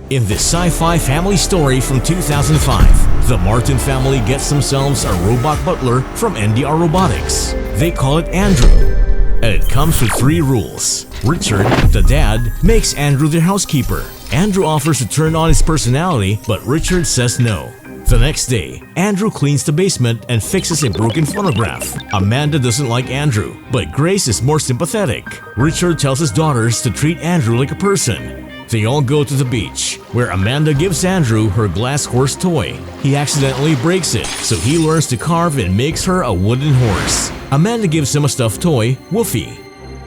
In this sci-fi family story from 2005, the Martin family gets themselves a robot butler from NDR Robotics. They call it Andrew, and it comes with 3 rules. Richard, the dad, makes Andrew their housekeeper. Andrew offers to turn on his personality, but Richard says no. The next day, Andrew cleans the basement and fixes a broken phonograph. Amanda doesn't like Andrew, but Grace is more sympathetic. Richard tells his daughters to treat Andrew like a person. They all go to the beach, where Amanda gives Andrew her glass horse toy. He accidentally breaks it, so he learns to carve and makes her a wooden horse. Amanda gives him a stuffed toy, Woofy.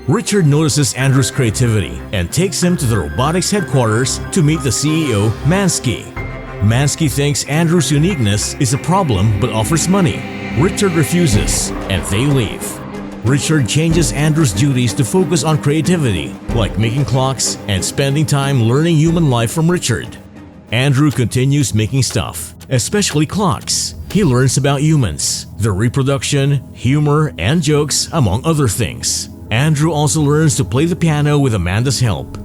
Richard notices Andrew's creativity and takes him to the robotics headquarters to meet the CEO, Mansky. Mansky thinks Andrew's uniqueness is a problem but offers money. Richard refuses, and they leave. Richard changes Andrew's duties to focus on creativity, like making clocks and spending time learning human life from Richard. Andrew continues making stuff, especially clocks. He learns about humans, their reproduction, humor, and jokes, among other things. Andrew also learns to play the piano with Amanda's help.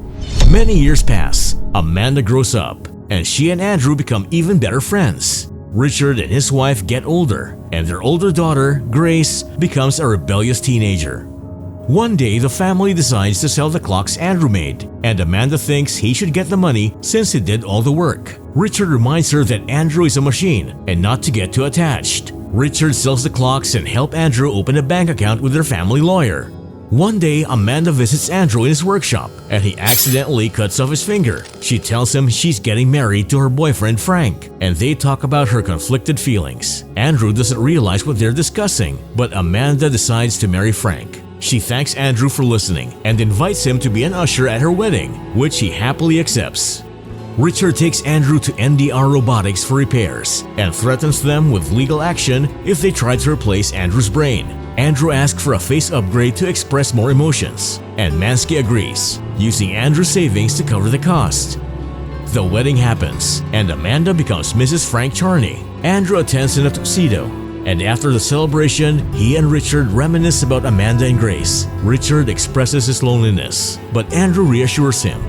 Many years pass. Amanda grows up, and she and Andrew become even better friends. Richard and his wife get older, and their older daughter, Grace, becomes a rebellious teenager. One day, the family decides to sell the clocks Andrew made, and Amanda thinks he should get the money since he did all the work. Richard reminds her that Andrew is a machine and not to get too attached. Richard sells the clocks and helps Andrew open a bank account with their family lawyer. One day, Amanda visits Andrew in his workshop, and he accidentally cuts off his finger. She tells him she's getting married to her boyfriend Frank, and they talk about her conflicted feelings. Andrew doesn't realize what they're discussing, but Amanda decides to marry Frank. She thanks Andrew for listening and invites him to be an usher at her wedding, which he happily accepts. Richard takes Andrew to NDR Robotics for repairs and threatens them with legal action if they try to replace Andrew's brain. Andrew asks for a face upgrade to express more emotions, and Mansky agrees, using Andrew's savings to cover the cost. The wedding happens, and Amanda becomes Mrs. Frank Charney. Andrew attends in a tuxedo, and after the celebration, he and Richard reminisce about Amanda and Grace. Richard expresses his loneliness, but Andrew reassures him.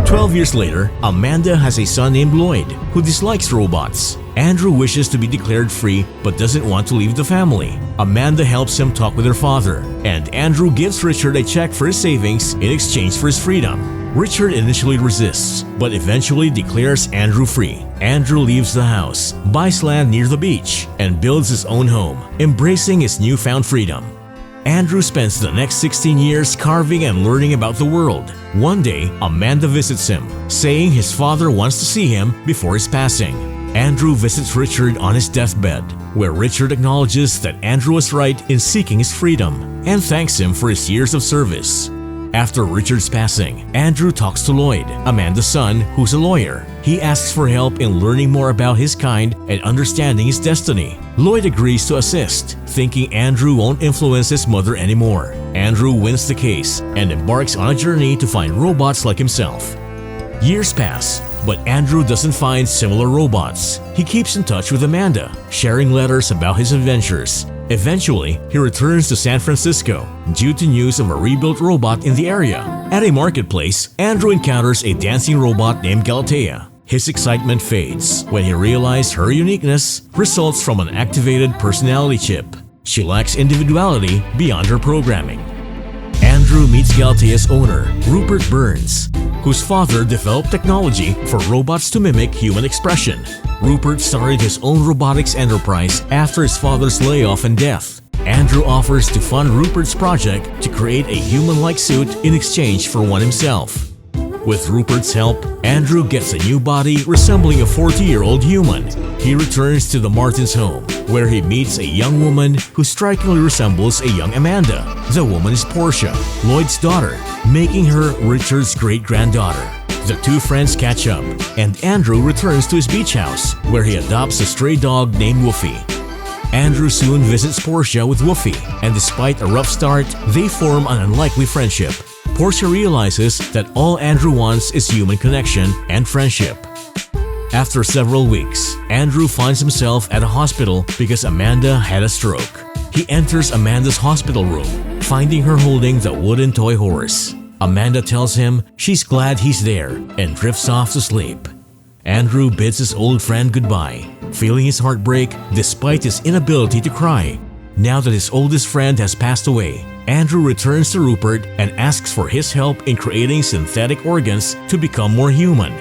12 years later, Amanda has a son named Lloyd who dislikes robots. Andrew wishes to be declared free but doesn't want to leave the family. Amanda helps him talk with her father, and Andrew gives Richard a check for his savings in exchange for his freedom. Richard initially resists, but eventually declares Andrew free. Andrew leaves the house, buys land near the beach, and builds his own home, embracing his newfound freedom. Andrew spends the next 16 years carving and learning about the world. One day, Amanda visits him, saying his father wants to see him before his passing. Andrew visits Richard on his deathbed, where Richard acknowledges that Andrew was right in seeking his freedom and thanks him for his years of service. After Richard's passing, Andrew talks to Lloyd, Amanda's son, who's a lawyer. He asks for help in learning more about his kind and understanding his destiny. Lloyd agrees to assist, thinking Andrew won't influence his mother anymore. Andrew wins the case and embarks on a journey to find robots like himself. Years pass, but Andrew doesn't find similar robots. He keeps in touch with Amanda, sharing letters about his adventures. Eventually, he returns to San Francisco due to news of a rebuilt robot in the area. At a marketplace, Andrew encounters a dancing robot named Galatea. His excitement fades when he realizes her uniqueness results from an activated personality chip. She lacks individuality beyond her programming. Andrew meets Galatea's owner, Rupert Burns, whose father developed technology for robots to mimic human expression. Rupert started his own robotics enterprise after his father's layoff and death. Andrew offers to fund Rupert's project to create a human-like suit in exchange for one himself. With Rupert's help, Andrew gets a new body resembling a 40-year-old human. He returns to the Martins' home, where he meets a young woman who strikingly resembles a young Amanda. The woman is Portia, Lloyd's daughter, making her Richard's great-granddaughter. The two friends catch up, and Andrew returns to his beach house, where he adopts a stray dog named Woofy. Andrew soon visits Portia with Woofy, and despite a rough start, they form an unlikely friendship. Portia realizes that all Andrew wants is human connection and friendship. After several weeks, Andrew finds himself at a hospital because Amanda had a stroke. He enters Amanda's hospital room, finding her holding the wooden toy horse. Amanda tells him she's glad he's there and drifts off to sleep. Andrew bids his old friend goodbye, feeling his heartbreak despite his inability to cry. Now that his oldest friend has passed away, Andrew returns to Rupert and asks for his help in creating synthetic organs to become more human.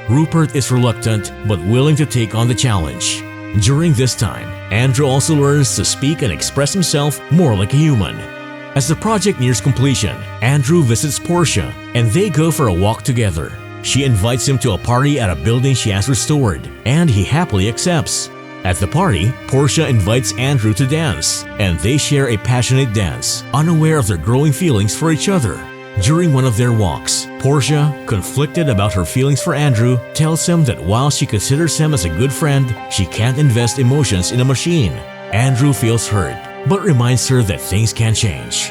Rupert is reluctant but willing to take on the challenge. During this time, Andrew also learns to speak and express himself more like a human. As the project nears completion, Andrew visits Portia and they go for a walk together. She invites him to a party at a building she has restored, and he happily accepts. At the party, Portia invites Andrew to dance, and they share a passionate dance, unaware of their growing feelings for each other. During one of their walks, Portia, conflicted about her feelings for Andrew, tells him that while she considers him as a good friend, she can't invest emotions in a machine. Andrew feels hurt, but reminds her that things can change.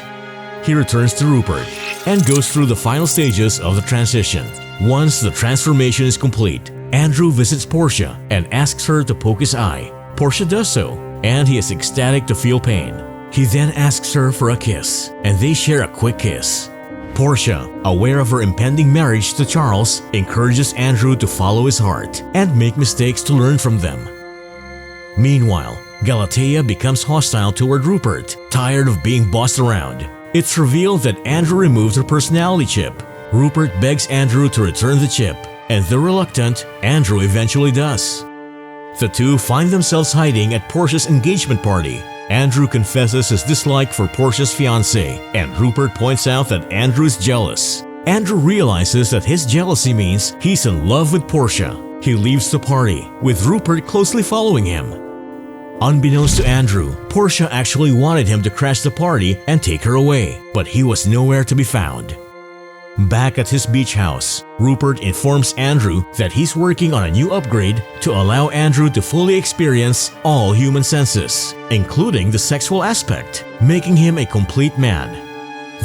He returns to Rupert and goes through the final stages of the transition. Once the transformation is complete, Andrew visits Portia and asks her to poke his eye. Portia does so, and he is ecstatic to feel pain. He then asks her for a kiss, and they share a quick kiss. Portia, aware of her impending marriage to Charles, encourages Andrew to follow his heart and make mistakes to learn from them. Meanwhile, Galatea becomes hostile toward Rupert, tired of being bossed around. It's revealed that Andrew removed her personality chip. Rupert begs Andrew to return the chip, and though reluctant, Andrew eventually does. The two find themselves hiding at Portia's engagement party. Andrew confesses his dislike for Portia's fiancé, and Rupert points out that Andrew is jealous. Andrew realizes that his jealousy means he's in love with Portia. He leaves the party, with Rupert closely following him. Unbeknownst to Andrew, Portia actually wanted him to crash the party and take her away, but he was nowhere to be found. Back at his beach house, Rupert informs Andrew that he's working on a new upgrade to allow Andrew to fully experience all human senses, including the sexual aspect, making him a complete man.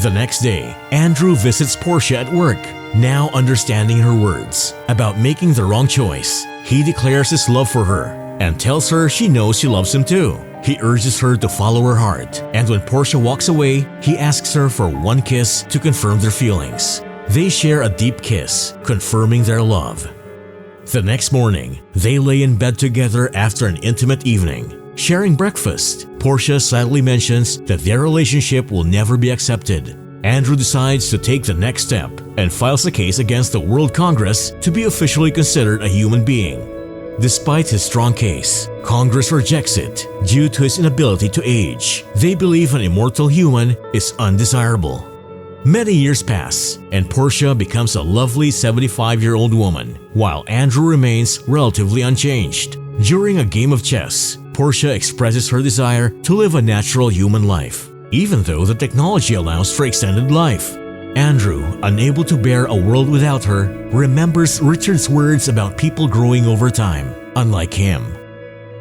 The next day, Andrew visits Portia at work. Now understanding her words about making the wrong choice, he declares his love for her and tells her she knows she loves him too. He urges her to follow her heart, and when Portia walks away, he asks her for one kiss to confirm their feelings. They share a deep kiss, confirming their love. The next morning, they lay in bed together after an intimate evening. Sharing breakfast, Portia sadly mentions that their relationship will never be accepted. Andrew decides to take the next step and files a case against the World Congress to be officially considered a human being. Despite his strong case, Congress rejects it due to his inability to age. They believe an immortal human is undesirable. Many years pass, and Portia becomes a lovely 75-year-old woman, while Andrew remains relatively unchanged. During a game of chess, Portia expresses her desire to live a natural human life, even though the technology allows for extended life. Andrew, unable to bear a world without her, remembers Richard's words about people growing over time, unlike him.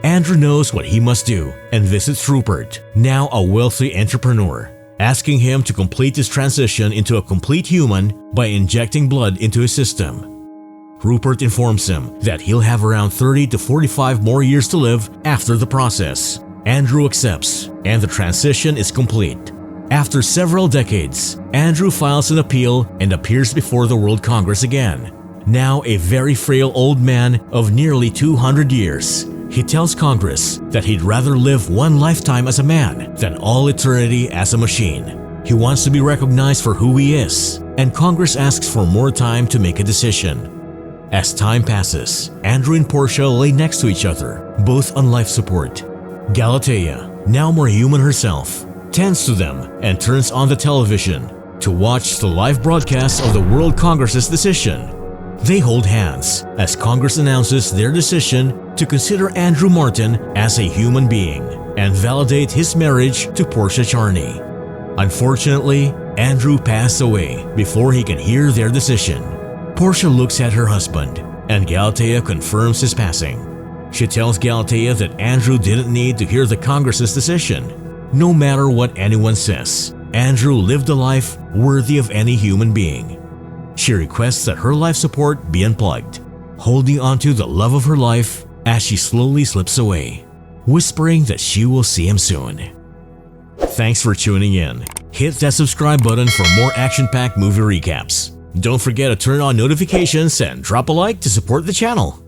Andrew knows what he must do and visits Rupert, now a wealthy entrepreneur, asking him to complete his transition into a complete human by injecting blood into his system. Rupert informs him that he'll have around 30 to 45 more years to live after the process. Andrew accepts, and the transition is complete. After several decades, Andrew files an appeal and appears before the World Congress again. Now a very frail old man of nearly 200 years, he tells Congress that he'd rather live one lifetime as a man than all eternity as a machine. He wants to be recognized for who he is, and Congress asks for more time to make a decision. As time passes, Andrew and Portia lay next to each other, both on life support. Galatea, now more human herself, tends to them and turns on the television to watch the live broadcast of the World Congress's decision. They hold hands as Congress announces their decision to consider Andrew Martin as a human being and validate his marriage to Portia Charney. Unfortunately, Andrew passed away before he can hear their decision. Portia looks at her husband, and Galatea confirms his passing. She tells Galatea that Andrew didn't need to hear the Congress's decision. No matter what anyone says, Andrew lived a life worthy of any human being. She requests that her life support be unplugged, holding onto the love of her life as she slowly slips away, whispering that she will see him soon. Thanks for tuning in. Hit that subscribe button for more action-packed movie recaps. Don't forget to turn on notifications and drop a like to support the channel.